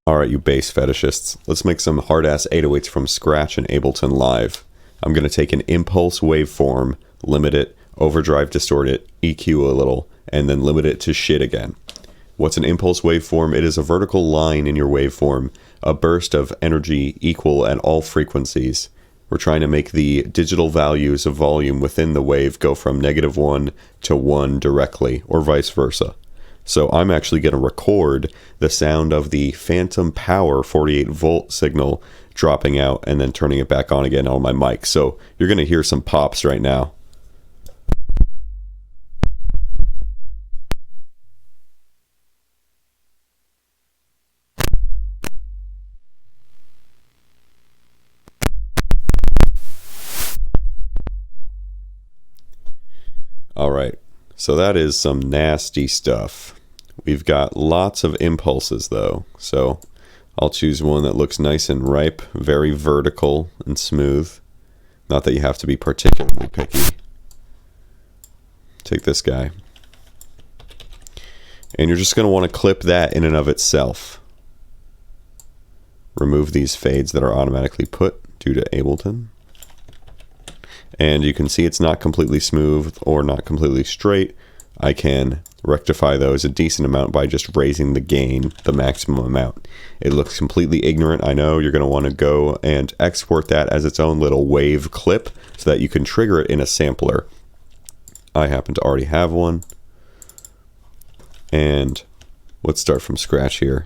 Alright, you bass fetishists, let's make some hard-ass 808s from scratch in Ableton Live. I'm going to take an impulse waveform, limit it, overdrive distort it, EQ a little, and then limit it to shit again. What's an impulse waveform? It is a vertical line in your waveform, a burst of energy equal at all frequencies. We're trying to make the digital values of volume within the wave go from -1 to 1 directly, or vice versa. So I'm actually going to record the sound of the phantom power 48 volt signal dropping out and then turning it back on again on my mic. So you're going to hear some pops right now. Alright, so that is some nasty stuff. We've got lots of impulses though, so I'll choose one that looks nice and ripe, very vertical and smooth. Not that you have to be particularly picky. Take this guy. And you're just going to want to clip that in and of itself. Remove these fades that are automatically put due to Ableton. And you can see it's not completely smooth or not completely straight. I can rectify those a decent amount by just raising the gain the maximum amount. It looks completely ignorant, I know. You're going to want to go and export that as its own little wave clip so that you can trigger it in a sampler. I happen to already have one. And let's start from scratch here.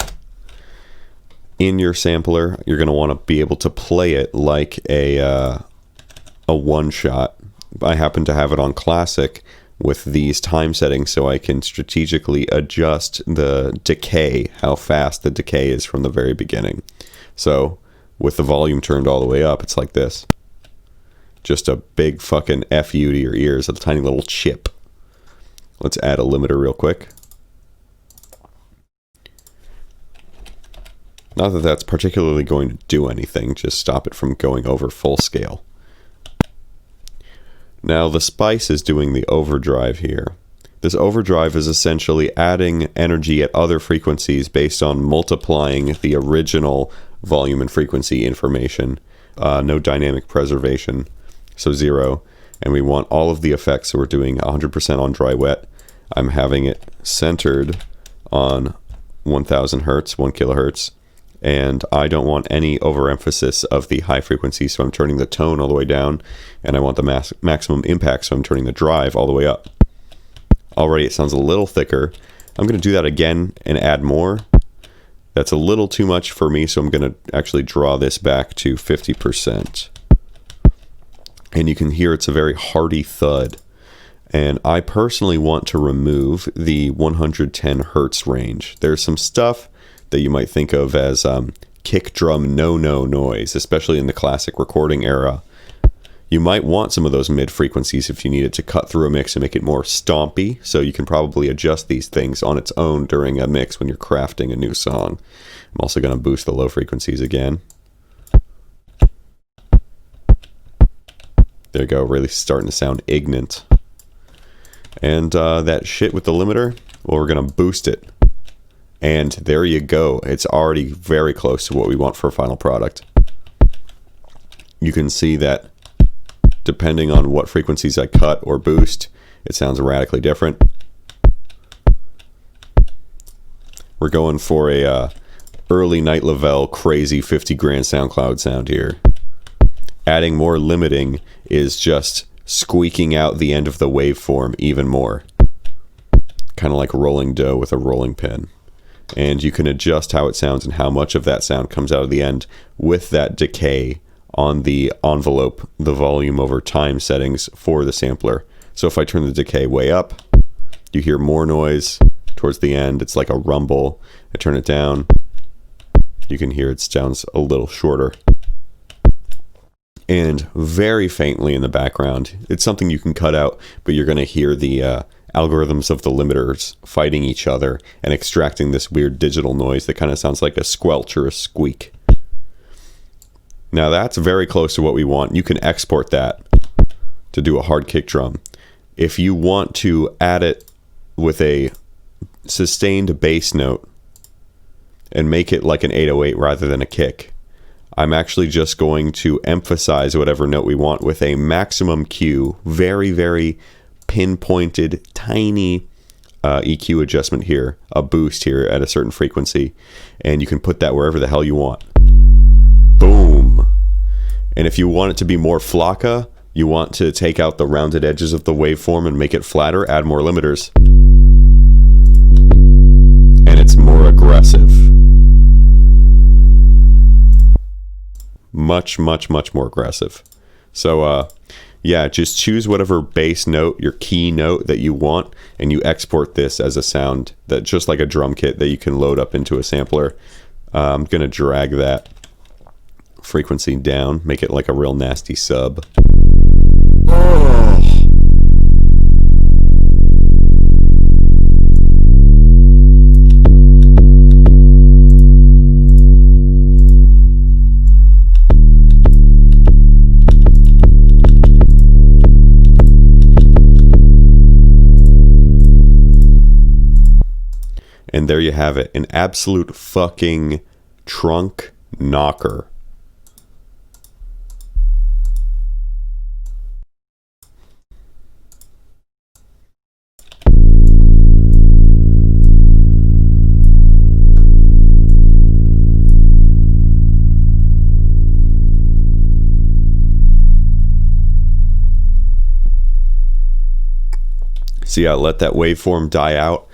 In your sampler, you're going to want to be able to play it like a one-shot. I happen to have it on classic with these time settings so I can strategically adjust the decay, how fast the decay is from the very beginning. So with the volume turned all the way up, it's like this. Just a big fucking FU to your ears, a tiny little chip. Let's add a limiter real quick. Not that that's particularly going to do anything, just stop it from going over full scale. Now the spice is doing the overdrive here. This overdrive is essentially adding energy at other frequencies based on multiplying the original volume and frequency information. No dynamic preservation, so 0. And we want all of the effects, so we're doing 100% on dry wet. I'm having it centered on 1000 hertz, 1 kilohertz. And I don't want any overemphasis of the high frequency, so I'm turning the tone all the way down, and I want the maximum impact, so I'm turning the drive all the way up. Already it sounds a little thicker. I'm going to do that again and add more. That's a little too much for me, so I'm going to actually draw this back to 50%. And you can hear it's a very hearty thud. And I personally want to remove the 110 hertz range. There's some stuff that you might think of as kick drum no-no noise, especially in the classic recording era. You might want some of those mid frequencies if you need it to cut through a mix and make it more stompy, so you can probably adjust these things on its own during a mix when you're crafting a new song. I'm also going to boost the low frequencies again. There you go, really starting to sound ignorant. And that shit with the limiter, well, we're going to boost it. And there you go. It's already very close to what we want for a final product. You can see that depending on what frequencies I cut or boost, it sounds radically different. We're going for a early Night Lavelle crazy 50 grand SoundCloud sound here. Adding more limiting is just squeaking out the end of the waveform even more. Kind of like rolling dough with a rolling pin. And you can adjust how it sounds and how much of that sound comes out of the end with that decay on the envelope, the volume over time settings for the sampler. So if I turn the decay way up, you hear more noise towards the end. It's like a rumble. I turn it down, you can hear it sounds a little shorter. And very faintly in the background, it's something you can cut out, but you're going to hear the algorithms of the limiters fighting each other and extracting this weird digital noise that kind of sounds like a squelch or a squeak. Now that's very close to what we want. You can export that to do a hard kick drum. If you want to add it with a sustained bass note, and make it like an 808 rather than a kick. I'm actually just going to emphasize whatever note we want with a maximum Q, very, very pinpointed, tiny EQ adjustment here, a boost here at a certain frequency, and you can put that wherever the hell you want. Boom. And if you want it to be more flocka, you want to take out the rounded edges of the waveform and make it flatter, add more limiters. And it's more aggressive. Much, much, much more aggressive. So, yeah, just choose whatever bass note, your key note that you want, and you export this as a sound that just like a drum kit that you can load up into a sampler. I'm going to drag that frequency down, make it like a real nasty sub. And there you have it, an absolute fucking trunk knocker. So yeah, let that waveform die out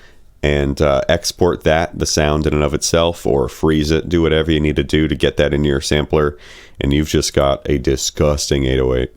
and export that, the sound in and of itself, or freeze it, do whatever you need to do to get that in your sampler, and you've just got a disgusting 808.